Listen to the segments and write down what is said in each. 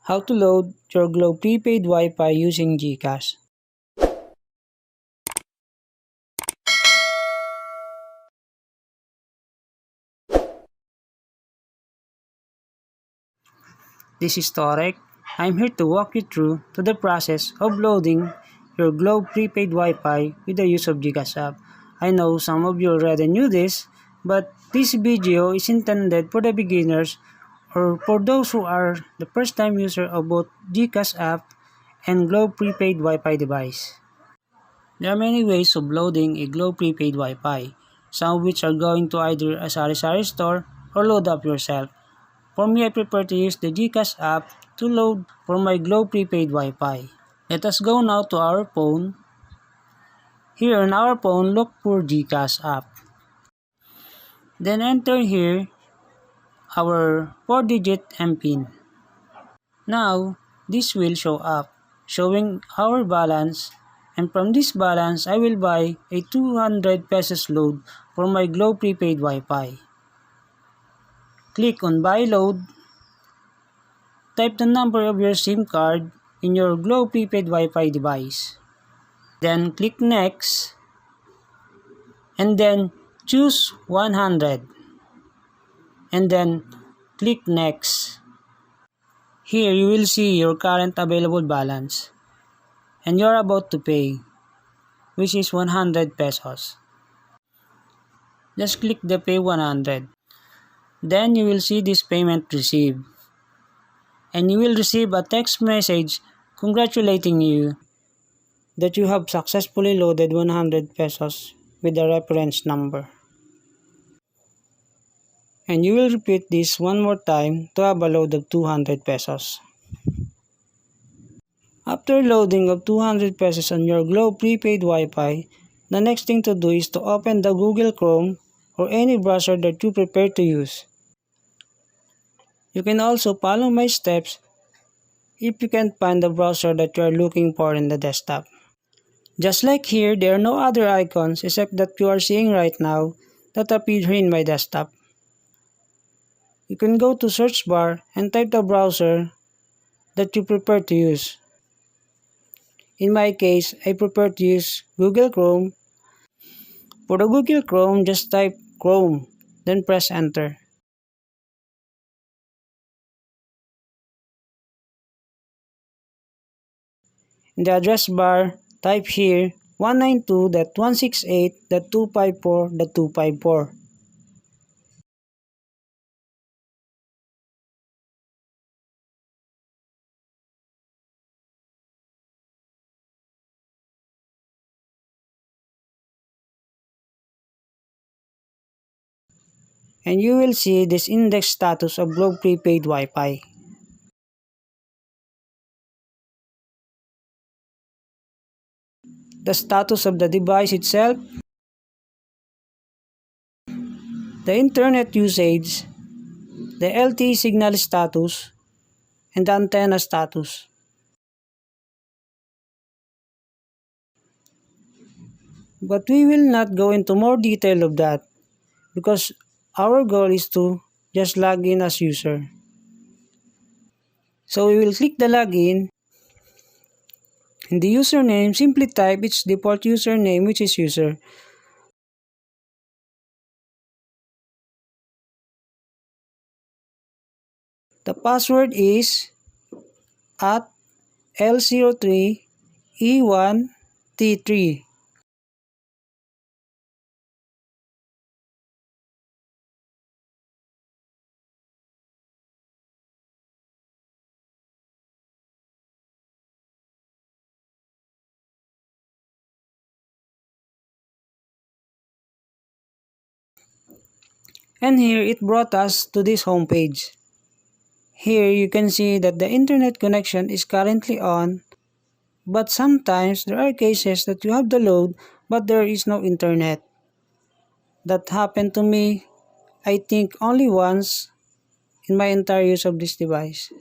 How to load your Globe prepaid Wi-Fi using GCash. This is Torek. I'm here to walk you through the process of loading your Globe prepaid Wi-Fi with the use of GCash app. I know some of you already knew this, but this video is intended for the beginners or for those who are the first time user of both GCash app and Globe prepaid Wi-Fi device. There are many ways of loading a Globe prepaid Wi-Fi, some of which are going to either a sari-sari store or load up yourself. For me, I prefer to use the GCash app to load for my Globe prepaid Wi-Fi. Let us go now to our phone. Here on our phone, look for GCash app. Then enter here our 4-digit MPIN. Now, this will show up, showing our balance, and from this balance, I will buy a 200 pesos load for my Globe prepaid Wi-Fi. Click on Buy Load. Type the number of your SIM card in your Globe prepaid Wi-Fi device. Then click Next, and then choose 100, and then click Next. Here you will see your current available balance, and you're about to pay, which is 100 pesos. Just click the Pay 100. Then you will see this payment received, and you will receive a text message congratulating you that you have successfully loaded 100 pesos with the reference number. And you will repeat this one more time to have a load of 200 pesos. After loading of 200 pesos on your Globe prepaid Wi-Fi, the next thing to do is to open the Google Chrome or any browser that you prefer to use. You can also follow my steps if you can't find the browser that you are looking for in the desktop. Just like here, there are no other icons except that you are seeing right now that appear here in my desktop. You can go to search bar and type the browser that you prefer to use. In my case, I prefer to use Google Chrome. For the Google Chrome, just type Chrome, then press enter. In the address bar, type here 192.168.254.254. And you will see this index status of Globe prepaid Wi-Fi. The status of the device itself, the internet usage, the LTE signal status, and the antenna status. But we will not go into more detail of that because our goal is to just log in as user. So we will click the login. In the username, simply type its default username, which is user. The password is at L03E1T3. And here it brought us to this home page. Here you can see that the internet connection is currently on, but sometimes there are cases that you have the load but there is no internet. That happened to me, I think only once in my entire use of this device.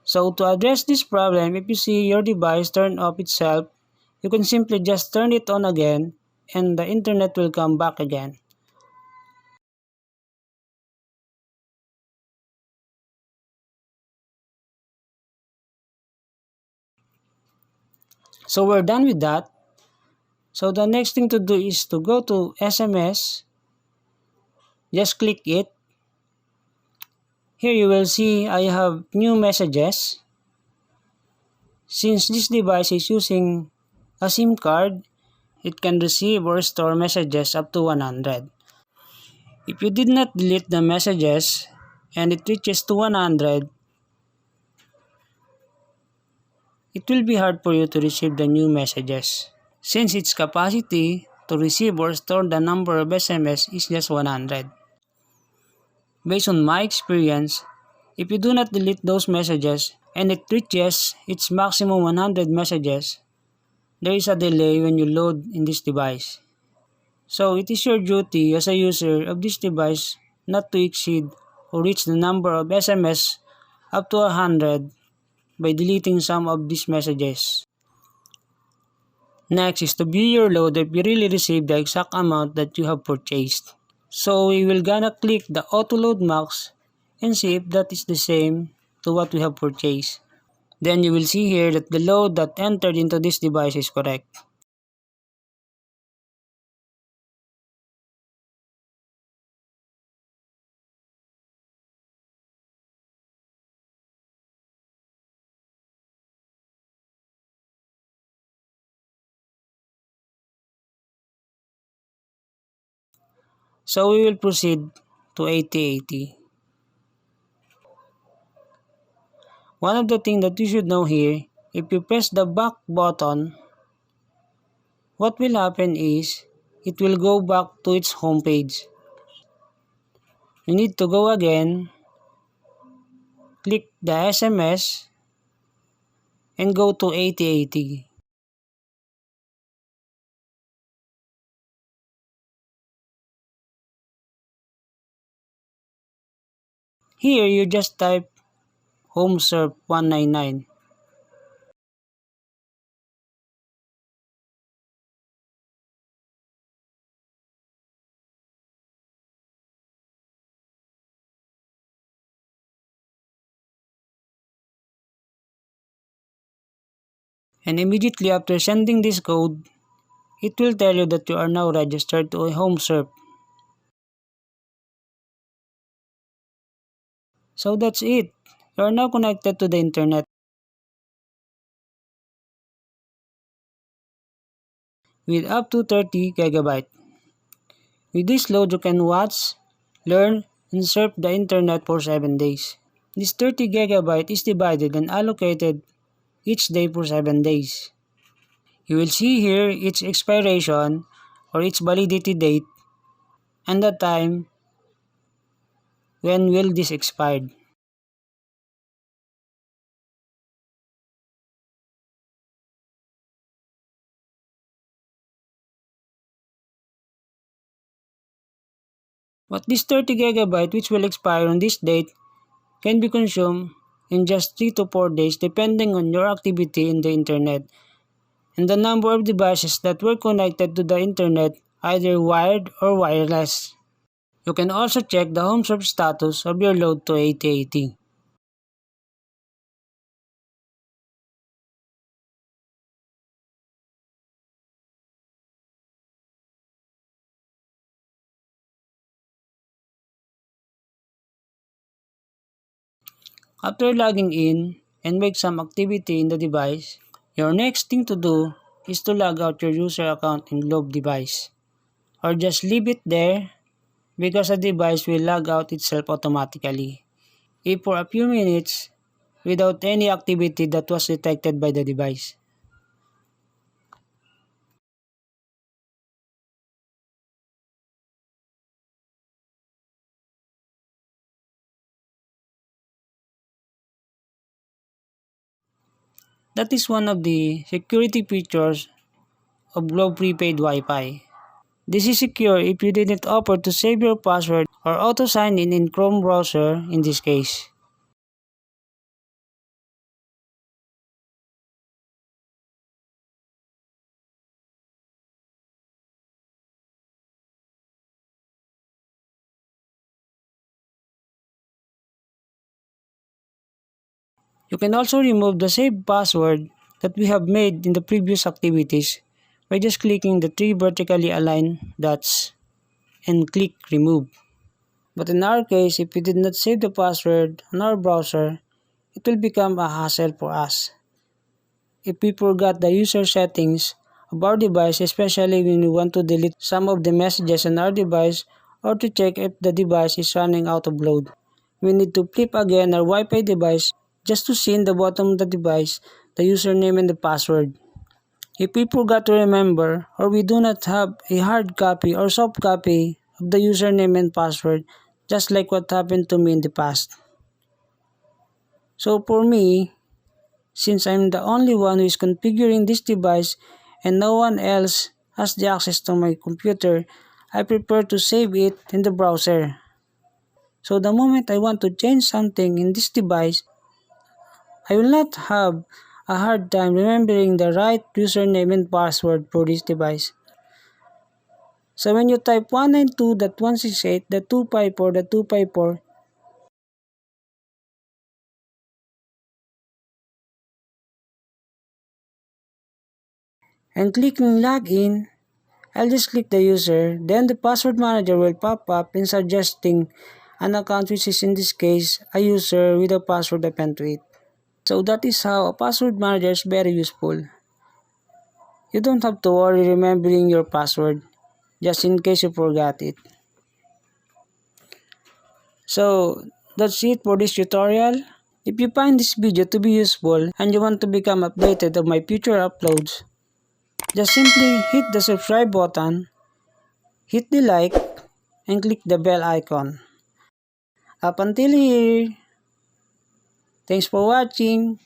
So to address this problem, if you see your device turn off itself, you can simply just turn it on again and the internet will come back again. So we're done with that. So the next thing to do is to go to SMS. Just click it. Here you will see I have new messages. Since this device is using a SIM card, it can receive or store messages up to 100. If you did not delete the messages and it reaches to 100, it will be hard for you to receive the new messages, since its capacity to receive or store the number of SMS is just 100. Based on my experience, if you do not delete those messages and it reaches its maximum 100 messages, there is a delay when you load in this device. So it is your duty as a user of this device not to exceed or reach the number of SMS up to 100 by deleting some of these messages. Next is to view your load if you really receive the exact amount that you have purchased. So we will gonna click the auto load max and see if that is the same to what we have purchased. Then you will see here that the load that entered into this device is correct. So we will proceed to 8080. One of the things that you should know here, if you press the back button, what will happen is it will go back to its home page. You need to go again, click the SMS, and go to 8080. Here you just type HomeServe 199. And immediately after sending this code, it will tell you that you are now registered to a HomeServe. So that's it. You are now connected to the internet with up to 30 GB. With this load, you can watch, learn, and surf the internet for 7 days. This 30 GB is divided and allocated each day for 7 days. You will see here its expiration or its validity date and the time when will this expired. But this 30 GB which will expire on this date can be consumed in just 3 to 4 days depending on your activity in the internet and the number of devices that were connected to the internet, either wired or wireless. You can also check the home serve status of your load to 8080. After logging in and make some activity in the device, your next thing to do is to log out your user account in Globe device. Or just leave it there because the device will log out itself automatically if for a few minutes without any activity that was detected by the device. That is one of the security features of Globe Prepaid Wi-Fi. This is secure if you didn't offer to save your password or auto sign in Chrome browser in this case. You can also remove the saved password that we have made in the previous activities by just clicking the three vertically aligned dots and click remove. But in our case, if we did not save the password on our browser, it will become a hassle for us. If we forgot the user settings of our device, especially when we want to delete some of the messages on our device or to check if the device is running out of load, we need to flip again our Wi-Fi device just to see in the bottom of the device the username and the password. If we forgot to remember or we do not have a hard copy or soft copy of the username and password, just like what happened to me in the past. So for me, since I'm the only one who is configuring this device and no one else has the access to my computer, I prefer to save it in the browser. So the moment I want to change something in this device, I will not have a hard time remembering the right username and password for this device. So when you type 192.168.254.254, and clicking login, I'll just click the user, then the password manager will pop up in suggesting an account, which is in this case a user with a password append to it. So that is how a password manager is very useful. You don't have to worry remembering your password just in case you forgot it. So that's it for this tutorial. If you find this video to be useful and you want to become updated of my future uploads, just simply hit the subscribe button, hit the like, and click the bell icon. Up until here, thanks for watching.